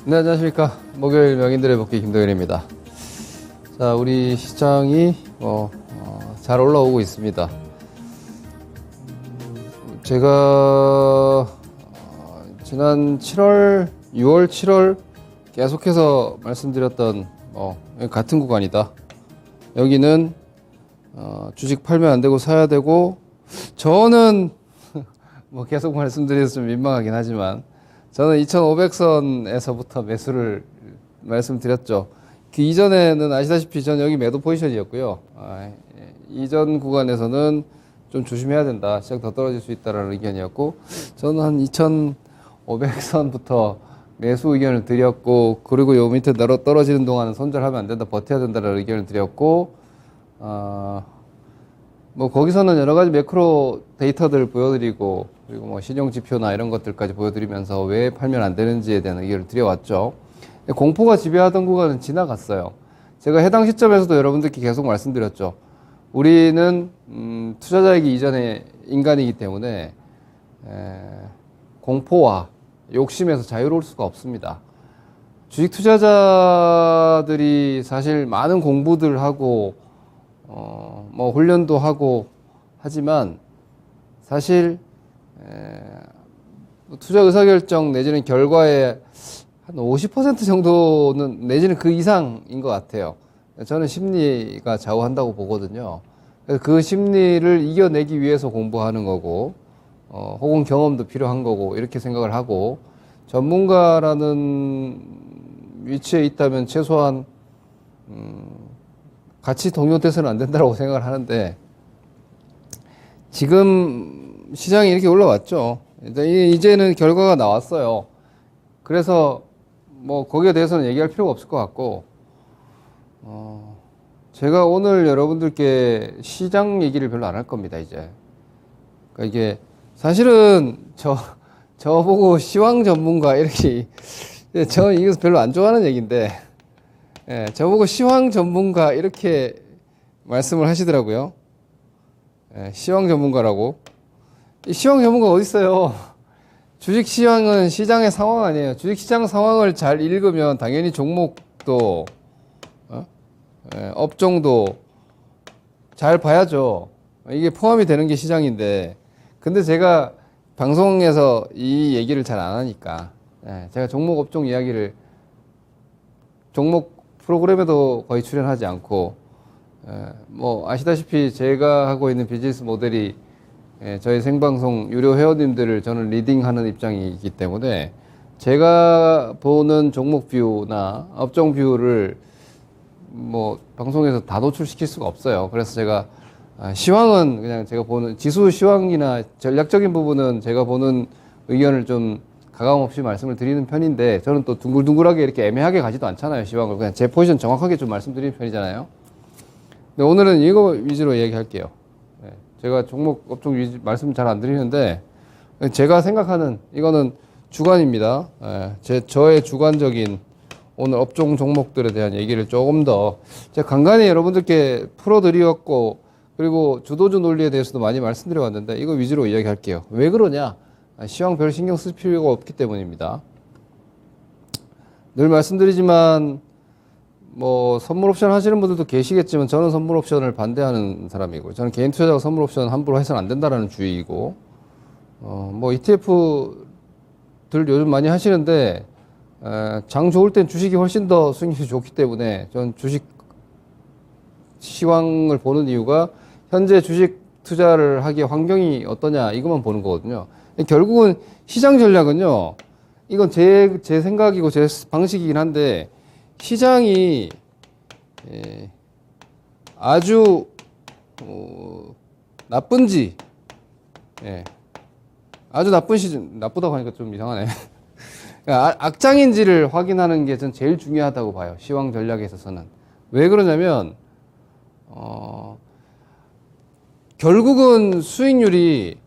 네, 안녕하십니까. 목요일 명인들의 복귀 김동현입니다. 자, 우리 시장이 잘 올라오고 있습니다. 제가 지난 7월, 6월, 7월 계속해서 말씀드렸던 같은 구간이다. 여기는 주식 팔면 안 되고 사야 되고, 저는 계속 말씀드려서 좀 민망하긴 하지만 저는 2500선에서부터 매수를 말씀드렸죠. 그 이전에는 아시다시피 전 여기 매도 포지션이었고요. 이전 구간에서는 좀 조심해야 된다. 시장 더 떨어질 수 있다라는 의견이었고, 저는 한 2500선부터 매수 의견을 드렸고, 그리고 요 밑에 떨어지는 동안은 손절하면 안 된다, 버텨야 된다라는 의견을 드렸고, 거기서는 여러 가지 매크로 데이터들 보여드리고, 그리고 신용지표나 이런 것들까지 보여드리면서 왜 팔면 안 되는지에 대한 의견을 드려왔죠. 공포가 지배하던 구간은 지나갔어요. 제가 해당 시점에서도 여러분들께 계속 말씀드렸죠. 우리는 투자자이기 이전의 인간이기 때문에 공포와 욕심에서 자유로울 수가 없습니다. 주식 투자자들이 사실 많은 공부들 하고 훈련도 하고 하지만 사실 투자 의사결정 내지는 결과의 한 50% 정도는 내지는 그 이상인 것 같아요. 저는 심리가 좌우한다고 보거든요. 그래서 그 심리를 이겨내기 위해서 공부하는 거고, 혹은 경험도 필요한 거고, 이렇게 생각을 하고, 전문가라는 위치에 있다면 최소한, 같이 동요돼서는 안 된다고 생각을 하는데, 지금 시장이 이렇게 올라왔죠. 이제는 결과가 나왔어요. 그래서 거기에 대해서는 얘기할 필요가 없을 것 같고, 제가 오늘 여러분들께 시장 얘기를 별로 안 할 겁니다, 이제. 그러니까 이게 사실은 저보고 시황 전문가 이렇게, 저는 이거 별로 안 좋아하는 얘기인데, 저보고 시황 전문가 이렇게 말씀을 하시더라고요. 시황 전문가라고. 이 시황 전문가 어디 있어요? 주식 시황은 시장의 상황 아니에요. 주식 시장 상황을 잘 읽으면 당연히 종목도 업종도 잘 봐야죠. 이게 포함이 되는 게 시장인데, 근데 제가 방송에서 이 얘기를 잘 안 하니까 제가 종목 업종 이야기를 종목 프로그램에도 거의 출연하지 않고, 아시다시피 제가 하고 있는 비즈니스 모델이 저희 생방송 유료 회원님들을 저는 리딩하는 입장이기 때문에 제가 보는 종목 뷰나 업종 뷰를 방송에서 다 노출시킬 수가 없어요. 그래서 제가 시황은 그냥 제가 보는 지수 시황이나 전략적인 부분은 제가 보는 의견을 좀 가감없이 말씀을 드리는 편인데, 저는 또 둥글둥글하게 이렇게 애매하게 가지도 않잖아요. 시황을 그냥 제 포지션 정확하게 좀 말씀드리는 편이잖아요. 근데 오늘은 이거 위주로 얘기할게요. 제가 종목 업종 위주 말씀 잘 안 드리는데, 제가 생각하는 이거는 주관입니다. 저의 주관적인 오늘 업종 종목들에 대한 얘기를 조금 더 제가 간간히 여러분들께 풀어드렸고, 그리고 주도주 논리에 대해서도 많이 말씀드려 왔는데 이거 위주로 이야기할게요. 왜 그러냐? 시황 별 신경 쓸 필요가 없기 때문입니다. 늘 말씀드리지만 선물 옵션 하시는 분들도 계시겠지만 저는 선물 옵션을 반대하는 사람이고, 저는 개인 투자자가 선물 옵션 함부로 해서는 안 된다라는 주의이고, ETF들 요즘 많이 하시는데 장 좋을 땐 주식이 훨씬 더 수익률이 좋기 때문에 저는 주식 시황을 보는 이유가 현재 주식 투자를 하기에 환경이 어떠냐 이것만 보는 거거든요. 결국은 시장 전략은요, 이건 제 생각이고 제 방식이긴 한데, 시장이 아주 나쁜지, 아주 나쁜 시즌, 나쁘다고 하니까 좀 이상하네. 그러니까 악장인지를 확인하는 게 전 제일 중요하다고 봐요. 시황 전략에 있어서는. 왜 그러냐면 결국은 수익률이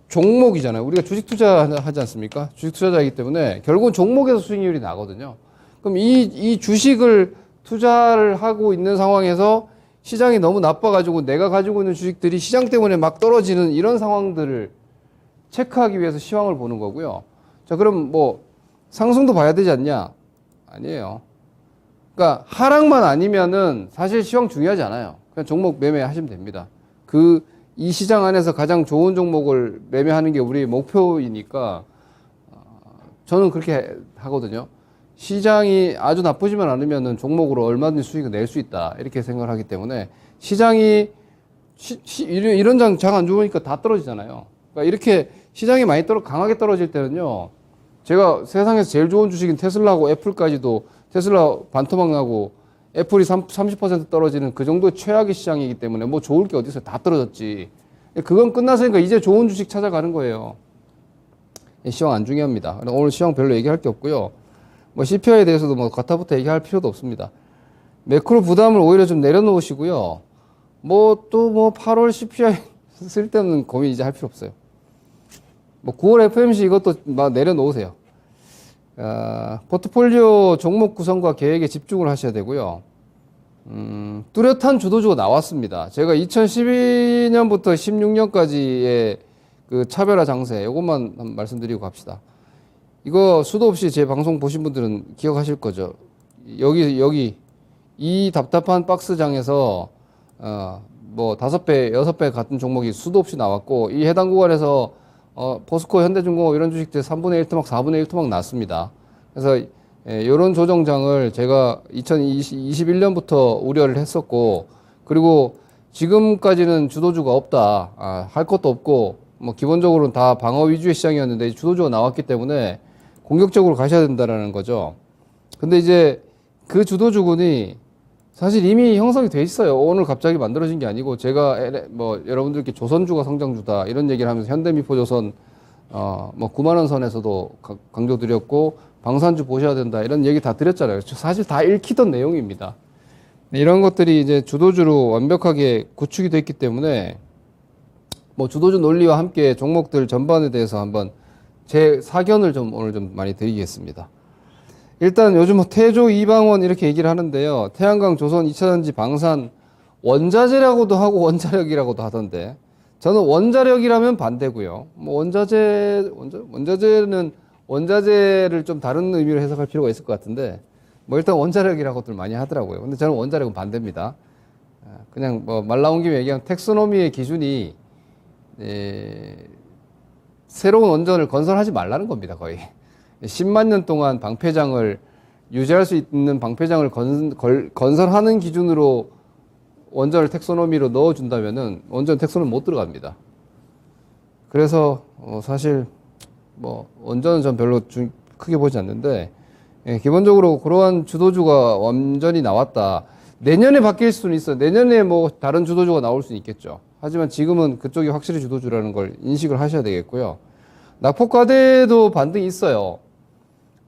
종목이잖아요. 우리가 주식 투자하지 않습니까? 주식 투자자이기 때문에 결국은 종목에서 수익률이 나거든요. 그럼 이 주식을 투자를 하고 있는 상황에서 시장이 너무 나빠가지고 내가 가지고 있는 주식들이 시장 때문에 막 떨어지는 이런 상황들을 체크하기 위해서 시황을 보는 거고요. 자, 그럼 상승도 봐야 되지 않냐? 아니에요. 그러니까 하락만 아니면은 사실 시황 중요하지 않아요. 그냥 종목 매매하시면 됩니다. 이 시장 안에서 가장 좋은 종목을 매매하는 게 우리 목표이니까 저는 그렇게 하거든요. 시장이 아주 나쁘지만 않으면은 종목으로 얼마든지 수익을 낼 수 있다. 이렇게 생각을 하기 때문에 시장이 이런 장 안 좋으니까 다 떨어지잖아요. 그러니까 이렇게 시장이 많이 강하게 떨어질 때는요. 제가 세상에서 제일 좋은 주식인 테슬라하고 애플까지도 테슬라 반토막 나고 애플이 30% 떨어지는 그 정도의 최악의 시장이기 때문에 뭐 좋을 게 어디 있어요. 다 떨어졌지. 그건 끝났으니까 이제 좋은 주식 찾아가는 거예요. 시황 안 중요합니다. 오늘 시황 별로 얘기할 게 없고요. 뭐 CPI에 대해서도 뭐 가타부터 얘기할 필요도 없습니다. 매크로 부담을 오히려 좀 내려놓으시고요. 뭐 또 뭐 8월 CPI 쓸데없는 고민 이제 할 필요 없어요. 뭐 9월 FMC 이것도 막 내려놓으세요. 포트폴리오 종목 구성과 계획에 집중을 하셔야 되고요. 뚜렷한 주도주가 나왔습니다. 제가 2012년부터 16년까지의 그 차별화 장세, 이것만 말씀드리고 갑시다. 이거 수도 없이 제 방송 보신 분들은 기억하실 거죠. 여기, 이 답답한 박스장에서, 뭐, 5배, 6배 같은 종목이 수도 없이 나왔고, 이 해당 구간에서, 포스코, 현대중공업 이런 주식들 3분의 1 토막, 4분의 1 토막 났습니다. 그래서, 이런 조정장을 제가 2021년부터 우려를 했었고, 그리고 지금까지는 주도주가 없다. 할 것도 없고, 뭐, 기본적으로는 다 방어 위주의 시장이었는데, 주도주가 나왔기 때문에 공격적으로 가셔야 된다라는 거죠. 근데 이제 그 주도주군이 사실 이미 형성이 돼 있어요. 오늘 갑자기 만들어진 게 아니고, 제가 뭐, 여러분들께 조선주가 성장주다. 이런 얘기를 하면서 현대미포조선, 뭐, 9만원 선에서도 강조드렸고, 방산주 보셔야 된다. 이런 얘기 다 드렸잖아요. 사실 다 읽히던 내용입니다. 이런 것들이 이제 주도주로 완벽하게 구축이 됐기 때문에 뭐 주도주 논리와 함께 종목들 전반에 대해서 한번 제 사견을 좀 오늘 좀 많이 드리겠습니다. 일단 요즘 뭐 태조, 이방원 이렇게 얘기를 하는데요. 태양광, 조선, 2차전지, 방산, 원자재라고도 하고 원자력이라고도 하던데 저는 원자력이라면 반대고요. 뭐 원자재는 원자재를 좀 다른 의미로 해석할 필요가 있을 것 같은데 뭐 일단 원자력이라고들 많이 하더라고요. 근데 저는 원자력은 반대입니다. 그냥 뭐 말 나온 김에 얘기하면 텍소노미의 기준이 새로운 원전을 건설하지 말라는 겁니다. 거의 10만 년 동안 방패장을 유지할 수 있는 방패장을 건설하는 기준으로 원전을 텍소노미로 넣어준다면은 원전 텍소노미 못 들어갑니다. 그래서 사실 뭐 원전은 전 별로 크게 보지 않는데 기본적으로 그러한 주도주가 완전히 나왔다. 내년에 바뀔 수는 있어요. 내년에 뭐 다른 주도주가 나올 수는 있겠죠. 하지만 지금은 그쪽이 확실히 주도주라는 걸 인식을 하셔야 되겠고요. 낙폭과대도 반등이 있어요.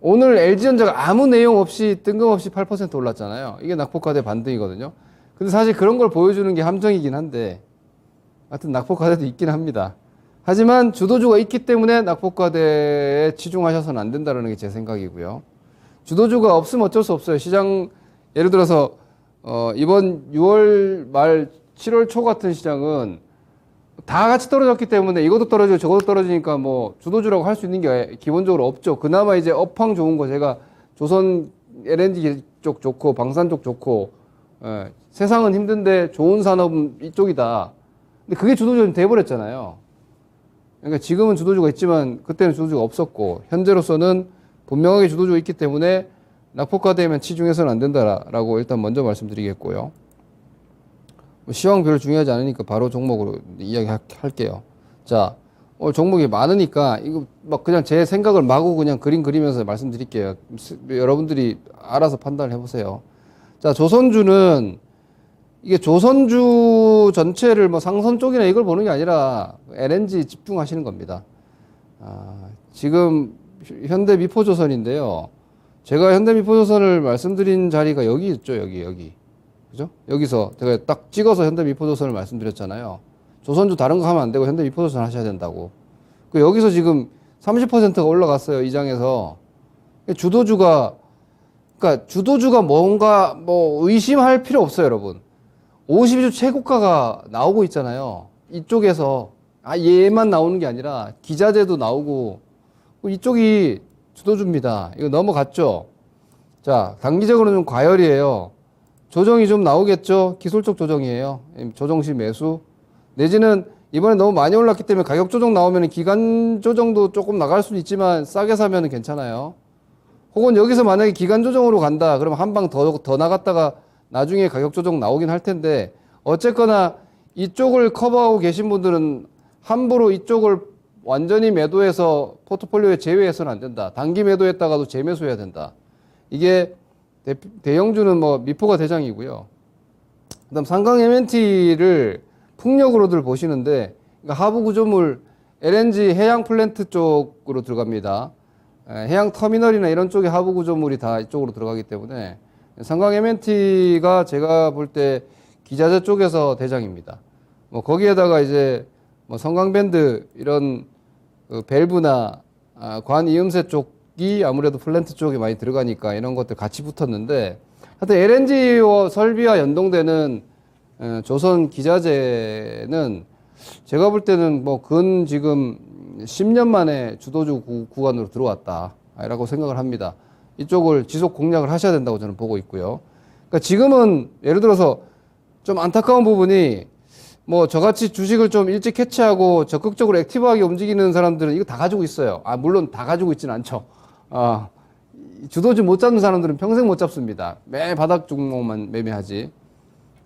오늘 LG전자가 아무 내용 없이 뜬금없이 8% 올랐잖아요. 이게 낙폭과대 반등이거든요. 근데 사실 그런 걸 보여주는 게 함정이긴 한데 하여튼 낙폭과대도 있긴 합니다. 하지만 주도주가 있기 때문에 낙폭과대에 치중하셔서는 안 된다는 게 제 생각이고요. 주도주가 없으면 어쩔 수 없어요. 시장 예를 들어서 이번 6월 말 7월 초 같은 시장은 다 같이 떨어졌기 때문에 이것도 떨어지고 저것도 떨어지니까 뭐 주도주라고 할 수 있는 게 기본적으로 없죠. 그나마 이제 업황 좋은 거 제가 조선 LNG 쪽 좋고 방산 쪽 좋고 세상은 힘든데 좋은 산업은 이쪽이다. 근데 그게 주도주는 돼버렸잖아요. 그러니까 지금은 주도주가 있지만 그때는 주도주가 없었고 현재로서는 분명하게 주도주가 있기 때문에 낙폭과대면 치중해서는 안 된다라고 일단 먼저 말씀드리겠고요. 시황 별로 중요하지 않으니까 바로 종목으로 이야기할게요. 자, 오늘 종목이 많으니까 이거 막 그냥 제 생각을 마구 그냥 그림 그리면서 말씀드릴게요. 여러분들이 알아서 판단을 해보세요. 자, 조선주는 이게 조선주 전체를 뭐 상선 쪽이나 이걸 보는 게 아니라 LNG 집중하시는 겁니다. 지금 현대미포조선인데요. 제가 현대미포조선을 말씀드린 자리가 여기 있죠. 여기. 그죠? 여기서 제가 딱 찍어서 현대미포조선을 말씀드렸잖아요. 조선주 다른 거 하면 안 되고 현대미포조선 하셔야 된다고. 여기서 지금 30%가 올라갔어요. 이 장에서. 주도주가 뭔가 뭐 의심할 필요 없어요, 여러분. 52주 최고가가 나오고 있잖아요. 이쪽에서. 얘만 나오는 게 아니라 기자재도 나오고 이쪽이 주도주입니다. 이거 넘어갔죠? 자, 단기적으로는 좀 과열이에요. 조정이 좀 나오겠죠? 기술적 조정이에요. 조정시 매수. 내지는 이번에 너무 많이 올랐기 때문에 가격 조정 나오면 기간 조정도 조금 나갈 수는 있지만 싸게 사면 괜찮아요. 혹은 여기서 만약에 기간 조정으로 간다. 그러면 한 방 더 나갔다가 나중에 가격 조정 나오긴 할 텐데 어쨌거나 이쪽을 커버하고 계신 분들은 함부로 이쪽을 완전히 매도해서 포트폴리오에 제외해서는 안 된다. 단기 매도했다가도 재매수해야 된다. 이게 대형주는 뭐 미포가 대장이고요. 그다음 삼강 M&T를 풍력으로들 보시는데 그러니까 하부 구조물 LNG 해양 플랜트 쪽으로 들어갑니다. 해양 터미널이나 이런 쪽에 하부 구조물이 다 이쪽으로 들어가기 때문에 삼강 M&T가 제가 볼 때 기자재 쪽에서 대장입니다. 뭐 거기에다가 이제 뭐 성강밴드 이런 그 밸브나 관 이음새 쪽이 아무래도 플랜트 쪽에 많이 들어가니까 이런 것들 같이 붙었는데 하여튼 LNG 설비와 연동되는 조선 기자재는 제가 볼 때는 뭐 근 지금 10년 만에 주도주 구간으로 들어왔다라고 생각을 합니다. 이쪽을 지속 공략을 하셔야 된다고 저는 보고 있고요. 그러니까 지금은 예를 들어서 좀 안타까운 부분이 뭐 저같이 주식을 좀 일찍 캐치하고 적극적으로 액티브하게 움직이는 사람들은 이거 다 가지고 있어요. 물론 다 가지고 있지는 않죠. 주도주 못 잡는 사람들은 평생 못 잡습니다. 매 바닥 종목만 매매하지.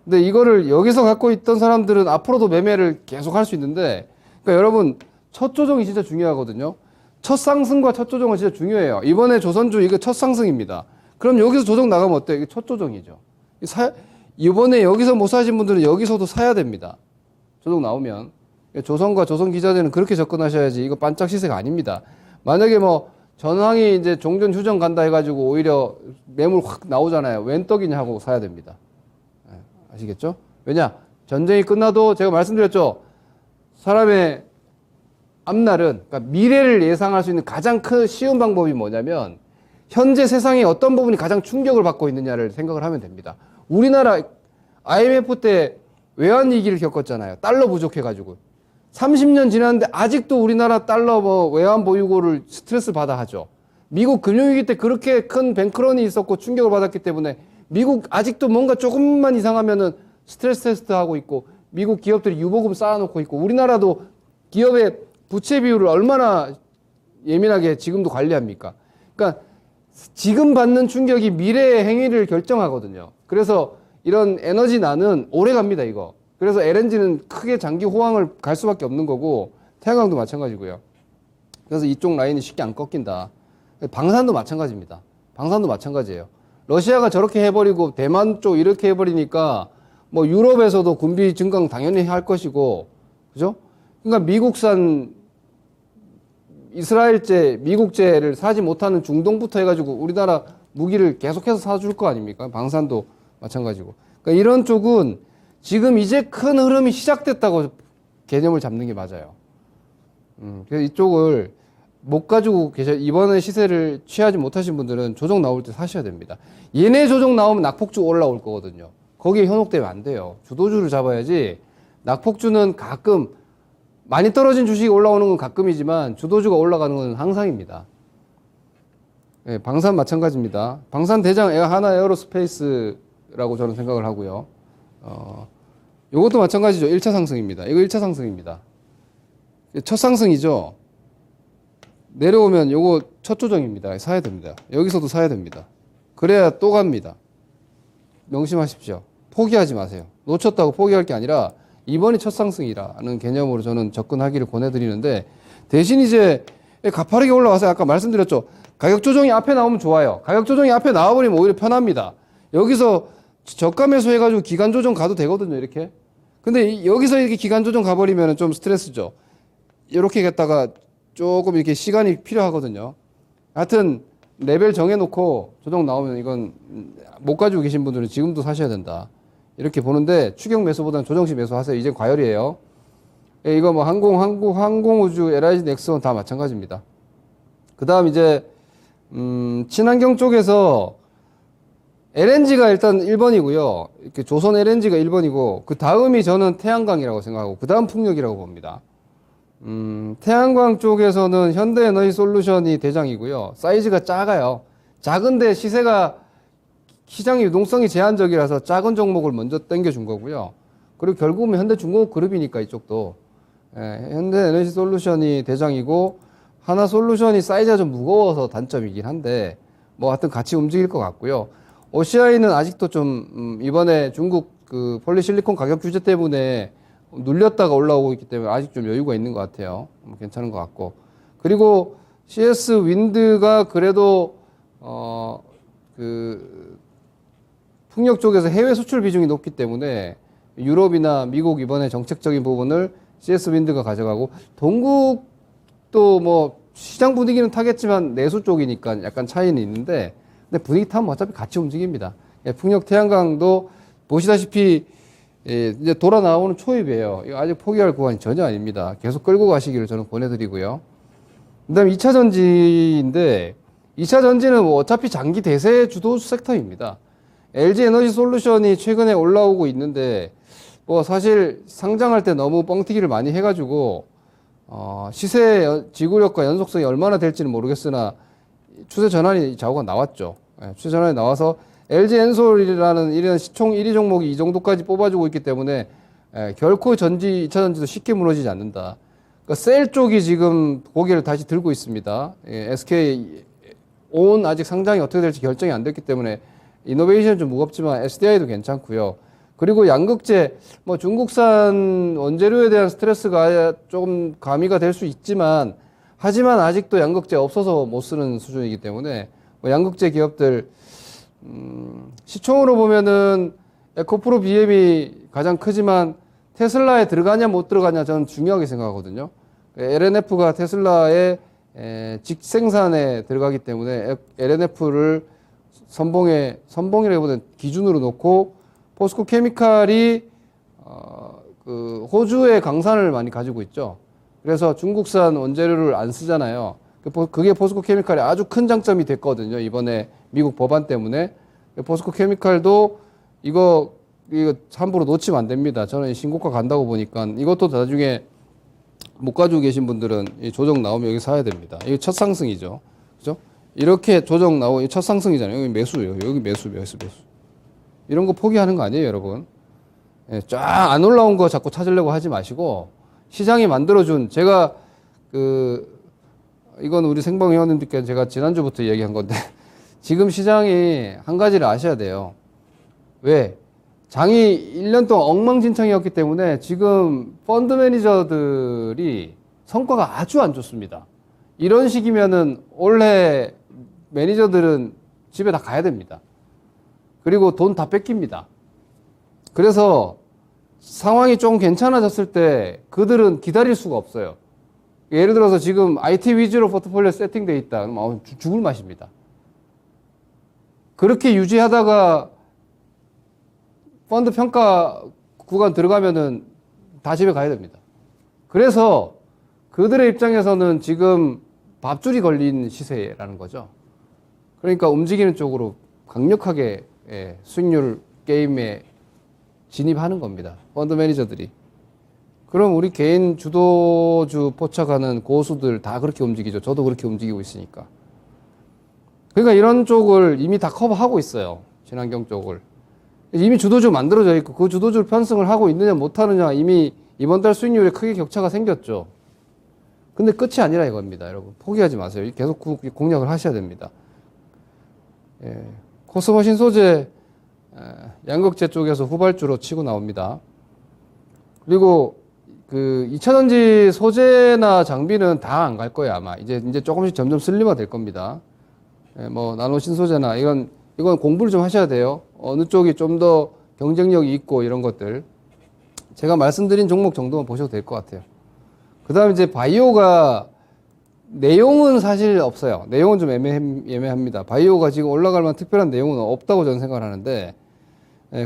근데 이거를 여기서 갖고 있던 사람들은 앞으로도 매매를 계속 할 수 있는데, 그러니까 여러분, 첫 조정이 진짜 중요하거든요. 첫 상승과 첫 조정은 진짜 중요해요. 이번에 조선주 이거 첫 상승입니다. 그럼 여기서 조정 나가면 어때요? 이게 첫 조정이죠. 이번에 여기서 못 사신 분들은 여기서도 사야 됩니다. 조정 나오면. 조선과 조선 기자재는 그렇게 접근하셔야지 이거 반짝 시세가 아닙니다. 만약에 뭐 전황이 이제 종전 휴전 간다 해가지고 오히려 매물 확 나오잖아요. 웬 떡이냐 하고 사야 됩니다. 아시겠죠? 왜냐? 전쟁이 끝나도 제가 말씀드렸죠. 사람의 앞날은, 그러니까 미래를 예상할 수 있는 가장 쉬운 방법이 뭐냐면 현재 세상에 어떤 부분이 가장 충격을 받고 있느냐를 생각을 하면 됩니다. 우리나라 IMF 때 외환위기를 겪었잖아요. 달러 부족해가지고. 30년 지났는데 아직도 우리나라 달러 외환 보유고를 스트레스 받아 하죠. 미국 금융위기 때 그렇게 큰 뱅크런이 있었고 충격을 받았기 때문에 미국 아직도 뭔가 조금만 이상하면은 스트레스 테스트 하고 있고 미국 기업들이 유보금 쌓아놓고 있고 우리나라도 기업의 부채 비율을 얼마나 예민하게 지금도 관리합니까? 그러니까 지금 받는 충격이 미래의 행위를 결정하거든요. 그래서 이런 에너지난은 오래 갑니다, 이거. 그래서 LNG는 크게 장기 호황을 갈 수밖에 없는 거고 태양광도 마찬가지고요. 그래서 이쪽 라인이 쉽게 안 꺾인다. 방산도 마찬가지입니다. 방산도 마찬가지예요. 러시아가 저렇게 해버리고 대만 쪽 이렇게 해버리니까 뭐 유럽에서도 군비 증강 당연히 할 것이고, 그죠? 그러니까 미국산 이스라엘제, 미국제를 사지 못하는 중동부터 해가지고 우리나라 무기를 계속해서 사줄 거 아닙니까? 방산도 마찬가지고. 그러니까 이런 쪽은 지금 이제 큰 흐름이 시작됐다고 개념을 잡는 게 맞아요. 그래서 이쪽을 못 가지고 이번에 시세를 취하지 못하신 분들은 조정 나올 때 사셔야 됩니다. 얘네 조정 나오면 낙폭주 올라올 거거든요. 거기에 현혹되면 안 돼요. 주도주를 잡아야지. 낙폭주는 가끔 많이 떨어진 주식이 올라오는 건 가끔이지만 주도주가 올라가는 건 항상입니다. 네, 방산 마찬가지입니다. 방산 대장 하나 에어로스페이스라고 저는 생각을 하고요. 요것도 마찬가지죠. 1차 상승입니다. 이거 1차 상승입니다. 첫 상승이죠. 내려오면 요거 첫 조정입니다. 사야 됩니다. 여기서도 사야 됩니다. 그래야 또 갑니다. 명심하십시오. 포기하지 마세요. 놓쳤다고 포기할 게 아니라 이번이 첫 상승이라는 개념으로 저는 접근하기를 권해드리는데, 대신 이제 가파르게 올라와서 아까 말씀드렸죠. 가격 조정이 앞에 나오면 좋아요. 가격 조정이 앞에 나와버리면 오히려 편합니다. 여기서 저가 매수해가지고 기간 조정 가도 되거든요, 이렇게. 근데 여기서 이렇게 기간 조정 가버리면 좀 스트레스죠. 이렇게 했다가 조금 이렇게 시간이 필요하거든요. 하여튼 레벨 정해놓고 조정 나오면 이건 못 가지고 계신 분들은 지금도 사셔야 된다. 이렇게 보는데 추격 매수보다는 조정시 매수하세요. 이제 과열이에요. 이거 뭐 항공우주, LIG, 넥스원 다 마찬가지입니다. 그 다음 이제 친환경 쪽에서 LNG가 일단 1번이고요. 이렇게 조선 LNG가 1번이고 그 다음이 저는 태양광이라고 생각하고 그 다음 풍력이라고 봅니다. 태양광 쪽에서는 현대에너지솔루션이 대장이고요. 사이즈가 작아요. 작은데 시세가 시장의 유동성이 제한적이라서 작은 종목을 먼저 당겨준 거고요. 그리고 결국은 현대중공업 그룹이니까 이쪽도 현대에너지솔루션이 대장이고 하나솔루션이 사이즈가 좀 무거워서 단점이긴 한데 뭐 하여튼 같이 움직일 것 같고요. OCI는 아직도 좀 이번에 중국 그 폴리실리콘 가격 규제 때문에 눌렸다가 올라오고 있기 때문에 아직 좀 여유가 있는 것 같아요. 괜찮은 것 같고. 그리고 CS 윈드가 그래도 그 풍력 쪽에서 해외 수출 비중이 높기 때문에 유럽이나 미국 이번에 정책적인 부분을 CS 윈드가 가져가고, 동국도 뭐 시장 분위기는 타겠지만 내수 쪽이니까 약간 차이는 있는데, 근데 분위기 타면 어차피 같이 움직입니다. 풍력 태양광도 보시다시피 이제 돌아 나오는 초입이에요. 이거 아직 포기할 구간이 전혀 아닙니다. 계속 끌고 가시기를 저는 권해드리고요. 그 다음에 2차 전지인데, 2차 전지는 뭐 어차피 장기 대세 주도 섹터입니다. LG 에너지 솔루션이 최근에 올라오고 있는데, 뭐 사실 상장할 때 너무 뻥튀기를 많이 해가지고, 시세 지구력과 연속성이 얼마나 될지는 모르겠으나, 추세 전환이 좌우가 나왔죠. 추세 전환이 나와서 LG 엔솔이라는 이런 시총 1위 종목이 이 정도까지 뽑아주고 있기 때문에 결코 전지, 2차 전지도 쉽게 무너지지 않는다. 그러니까 셀 쪽이 지금 고개를 다시 들고 있습니다. SK 온 아직 상장이 어떻게 될지 결정이 안 됐기 때문에 이노베이션은 좀 무겁지만 SDI도 괜찮고요. 그리고 양극재, 뭐 중국산 원재료에 대한 스트레스가 조금 가미가 될 수 있지만, 하지만 아직도 양극재 없어서 못 쓰는 수준이기 때문에 뭐 양극재 기업들 시총으로 보면은 에코프로 BM이 가장 크지만 테슬라에 들어가냐 못 들어가냐 저는 중요하게 생각하거든요. LNF가 테슬라의 직생산에 들어가기 때문에 LNF를 선봉이라기보다는 기준으로 놓고, 포스코 케미칼이 그 호주의 강산을 많이 가지고 있죠. 그래서 중국산 원재료를 안 쓰잖아요. 그게 포스코 케미칼의 아주 큰 장점이 됐거든요. 이번에 미국 법안 때문에. 포스코 케미칼도 이거 함부로 놓치면 안 됩니다. 저는 신고가 간다고 보니까 이것도 나중에 못 가지고 계신 분들은 이 조정 나오면 여기 사야 됩니다. 이게 첫 상승이죠. 그죠? 이렇게 조정 나오고 첫 상승이잖아요. 여기 매수예요. 여기 매수. 이런 거 포기하는 거 아니에요, 여러분. 쫙 안 올라온 거 자꾸 찾으려고 하지 마시고, 시장이 만들어준, 제가 이건 우리 생방 회원님들께 제가 지난주부터 얘기한 건데, 지금 시장이 한 가지를 아셔야 돼요. 왜? 장이 1년 동안 엉망진창이었기 때문에 지금 펀드 매니저들이 성과가 아주 안 좋습니다. 이런 식이면은 올해 매니저들은 집에 다 가야 됩니다. 그리고 돈 다 뺏깁니다. 그래서 상황이 좀 괜찮아졌을 때 그들은 기다릴 수가 없어요. 예를 들어서 지금 IT 위주로 포트폴리오 세팅되어 있다. 그럼 죽을 맛입니다. 그렇게 유지하다가 펀드 평가 구간 들어가면은 다 집에 가야 됩니다. 그래서 그들의 입장에서는 지금 밥줄이 걸린 시세라는 거죠. 그러니까 움직이는 쪽으로 강력하게 수익률 게임에 진입하는 겁니다. 펀드 매니저들이. 그럼 우리 개인 주도주 포착하는 고수들 다 그렇게 움직이죠. 저도 그렇게 움직이고 있으니까. 그러니까 이런 쪽을 이미 다 커버하고 있어요. 친환경 쪽을. 이미 주도주 만들어져 있고 그 주도주를 편승을 하고 있느냐 못하느냐 이미 이번 달 수익률에 크게 격차가 생겼죠. 근데 끝이 아니라 이겁니다. 여러분 포기하지 마세요. 계속 공략을 하셔야 됩니다. 코스모 신소재 양극재 쪽에서 후발주로 치고 나옵니다. 그리고 그 2차전지 소재나 장비는 다 안 갈 거예요. 아마 이제 조금씩 점점 슬림화 될 겁니다. 뭐 나노 신소재나 이건 공부를 좀 하셔야 돼요. 어느 쪽이 좀 더 경쟁력이 있고 이런 것들. 제가 말씀드린 종목 정도만 보셔도 될 것 같아요. 그 다음에 이제 바이오가 내용은 사실 없어요. 내용은 좀 애매합니다. 바이오가 지금 올라갈 만한 특별한 내용은 없다고 저는 생각을 하는데,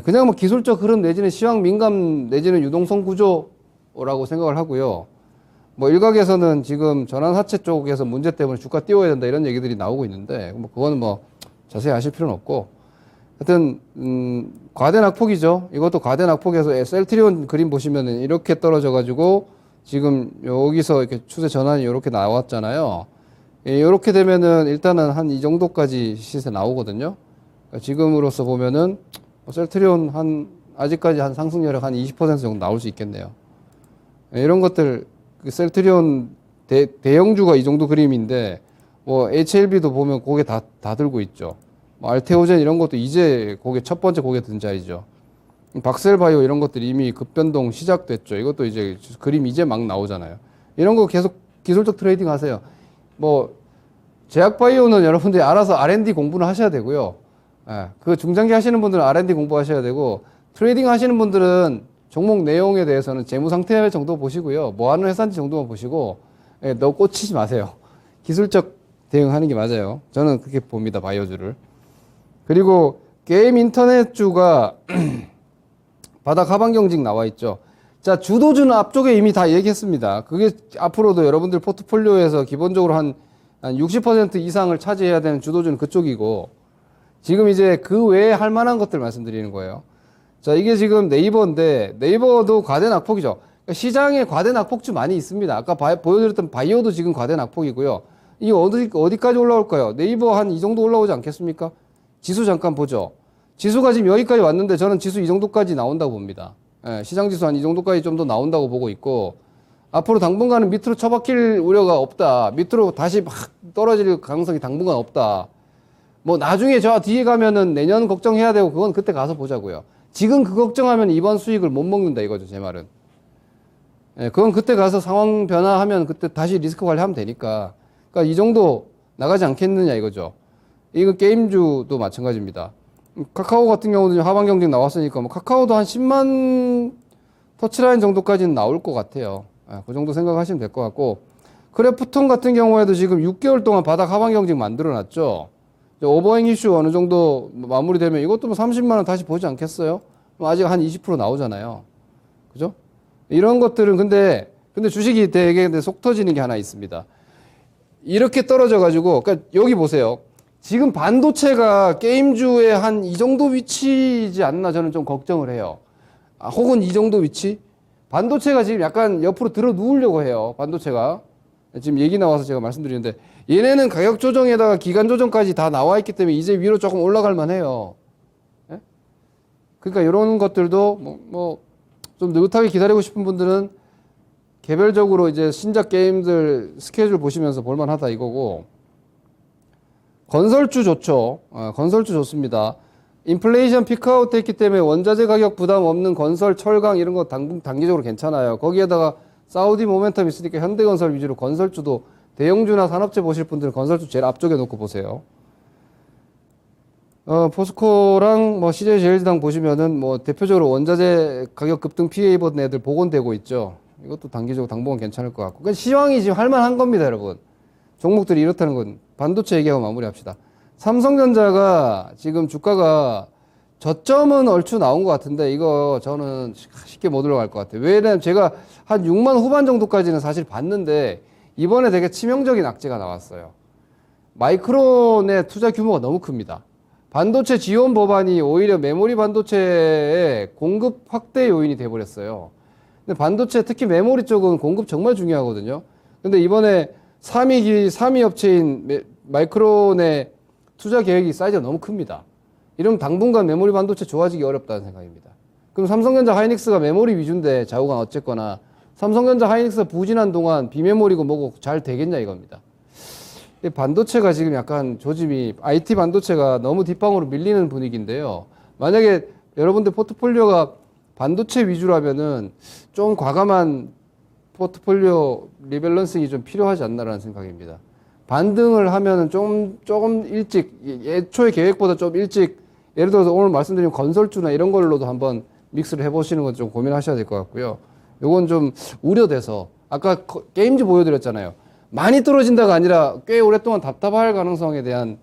그냥 뭐 기술적 흐름 내지는 시황 민감 내지는 유동성 구조라고 생각을 하고요. 뭐 일각에서는 지금 전환사채 쪽에서 문제 때문에 주가 띄워야 된다 이런 얘기들이 나오고 있는데, 뭐 그거는 뭐 자세히 아실 필요는 없고, 하여튼 과대낙폭이죠. 이것도 과대낙폭에서 셀트리온 그림 보시면은 이렇게 떨어져 가지고 지금 여기서 이렇게 추세 전환이 이렇게 나왔잖아요. 이렇게 되면은 일단은 한 이 정도까지 시세 나오거든요. 지금으로서 보면은 셀트리온 아직까지 한 상승률 한 20% 정도 나올 수 있겠네요. 이런 것들 셀트리온 대형주가 이 정도 그림인데 뭐 HLB도 보면 고개 다 들고 있죠. 뭐 알테오젠 이런 것도 이제 첫 번째 고개 든 자리죠. 박셀바이오 이런 것들이 이미 급변동 시작됐죠. 이것도 이제 그림 이제 막 나오잖아요. 이런 거 계속 기술적 트레이딩 하세요. 뭐 제약바이오는 여러분들이 알아서 R&D 공부는 하셔야 되고요. 예, 그 중장기 하시는 분들은 R&D 공부하셔야 되고 트레이딩 하시는 분들은 종목 내용에 대해서는 재무 상태 정도 보시고요. 뭐 하는 회사인지 정도만 보시고 너무 꽂히지 마세요. 기술적 대응하는 게 맞아요. 저는 그렇게 봅니다. 바이오주를. 그리고 게임 인터넷주가 바닥 하방 경직 나와 있죠. 자, 주도주는 앞쪽에 이미 다 얘기했습니다. 그게 앞으로도 여러분들 포트폴리오에서 기본적으로 한 60% 이상을 차지해야 되는 주도주는 그쪽이고, 지금 이제 그 외에 할 만한 것들 말씀드리는 거예요. 자, 이게 지금 네이버인데, 네이버도 과대 낙폭이죠. 그러니까 시장에 과대 낙폭주 많이 있습니다. 아까 보여드렸던 바이오도 지금 과대 낙폭이고요. 이게 어디까지 올라올까요? 네이버 한 이 정도 올라오지 않겠습니까? 지수 잠깐 보죠. 지수가 지금 여기까지 왔는데 저는 지수 이 정도까지 나온다고 봅니다. 예, 시장 지수 한 이 정도까지 좀 더 나온다고 보고 있고, 앞으로 당분간은 밑으로 처박힐 우려가 없다. 밑으로 다시 막 떨어질 가능성이 당분간 없다. 뭐 나중에 저 뒤에 가면은 내년 걱정해야 되고 그건 그때 가서 보자고요. 지금 그 걱정하면 이번 수익을 못 먹는다 이거죠, 제 말은. 예, 그건 그때 가서 상황 변화하면 그때 다시 리스크 관리하면 되니까. 그러니까 이 정도 나가지 않겠느냐 이거죠. 이거 게임주도 마찬가지입니다. 카카오 같은 경우도 하방 경직 나왔으니까 뭐 카카오도 한 10만 터치라인 정도까지는 나올 것 같아요. 그 정도 생각하시면 될 것 같고, 크래프톤 같은 경우에도 지금 6개월 동안 바닥 하방 경직 만들어 놨죠. 오버행 이슈 어느 정도 마무리되면 이것도 뭐 30만 원 다시 보지 않겠어요? 아직 한 20% 나오잖아요. 그죠? 이런 것들은 근데 주식이 되게 속 터지는 게 하나 있습니다. 이렇게 떨어져 가지고, 그러니까 여기 보세요. 지금 반도체가 게임주의 한 이 정도 위치이지 않나 저는 좀 걱정을 해요. 혹은 이 정도 위치? 반도체가 지금 약간 옆으로 들어 누우려고 해요. 반도체가. 지금 얘기 나와서 제가 말씀드리는데, 얘네는 가격 조정에다가 기간 조정까지 다 나와 있기 때문에 이제 위로 조금 올라갈 만해요. 예? 그러니까 이런 것들도 좀 느긋하게 기다리고 싶은 분들은 개별적으로 이제 신작 게임들 스케줄 보시면서 볼만하다 이거고, 건설주 좋죠. 건설주 좋습니다. 인플레이션 피크아웃 했기 때문에 원자재 가격 부담 없는 건설, 철강 이런 거 단기적으로 괜찮아요. 거기에다가 사우디 모멘텀 있으니까 현대건설 위주로 건설주도, 대형주나 산업재 보실 분들은 건설주 제일 앞쪽에 놓고 보세요. 포스코랑 뭐 CJ제일당 보시면은 뭐 대표적으로 원자재 가격 급등 피해 입은 애들 복원되고 있죠. 이것도 단기적으로 당분간 괜찮을 것 같고. 그러니까 시황이 지금 할만한 겁니다, 여러분. 종목들이 이렇다는 건 반도체 얘기하고 마무리합시다. 삼성전자가 지금 주가가 저점은 얼추 나온 것 같은데 이거 저는 쉽게 못 올라갈 것 같아요. 왜냐면 제가 한 6만 후반 정도까지는 사실 봤는데 이번에 되게 치명적인 악재가 나왔어요. 마이크론의 투자 규모가 너무 큽니다. 반도체 지원 법안이 오히려 메모리 반도체의 공급 확대 요인이 돼버렸어요. 근데 반도체 특히 메모리 쪽은 공급 정말 중요하거든요. 근데 이번에 3위 업체인 마이크론의 투자 계획이 사이즈가 너무 큽니다. 이러면 당분간 메모리 반도체 좋아지기 어렵다는 생각입니다. 그럼 삼성전자 하이닉스가 메모리 위주인데 좌우간 어쨌거나 삼성전자 하이닉스가 부진한 동안 비메모리고 뭐고 잘 되겠냐 이겁니다. 반도체가 지금 약간 조짐이 IT 반도체가 너무 뒷방으로 밀리는 분위기인데요. 만약에 여러분들 포트폴리오가 반도체 위주라면은 좀 과감한 포트폴리오 리밸런싱이 좀 필요하지 않나라는 생각입니다. 반등을 하면은 조금 일찍, 애초에 계획보다 좀 일찍, 예를 들어서 오늘 말씀드린 건설주나 이런 걸로도 한번 믹스를 해보시는 건 좀 고민하셔야 될 것 같고요. 요건 좀 우려돼서, 아까 게임즈 보여드렸잖아요. 많이 떨어진다가 아니라 꽤 오랫동안 답답할 가능성에 대한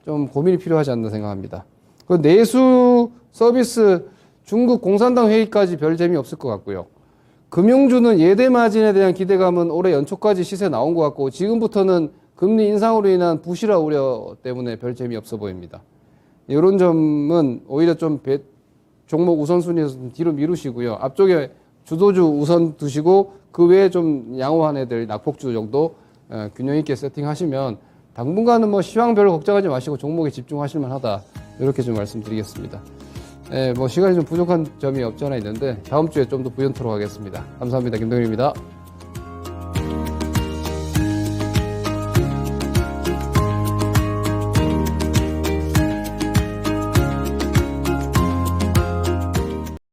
좀 고민이 필요하지 않나 생각합니다. 그 내수 서비스 중국 공산당 회의까지 별 재미 없을 것 같고요. 금융주는 예대 마진에 대한 기대감은 올해 연초까지 시세 나온 것 같고 지금부터는 금리 인상으로 인한 부실화 우려 때문에 별 재미 없어 보입니다. 이런 점은 오히려 좀 종목 우선순위에서 뒤로 미루시고요. 앞쪽에 주도주 우선 두시고 그 외에 좀 양호한 애들 낙폭주 정도 균형 있게 세팅하시면 당분간은 뭐 시황 별로 걱정하지 마시고 종목에 집중하실 만하다. 이렇게 좀 말씀드리겠습니다. 뭐 시간이 좀 부족한 점이 없지 않아 있는데 다음 주에 좀 더 부연토록 하겠습니다. 감사합니다. 김동일입니다.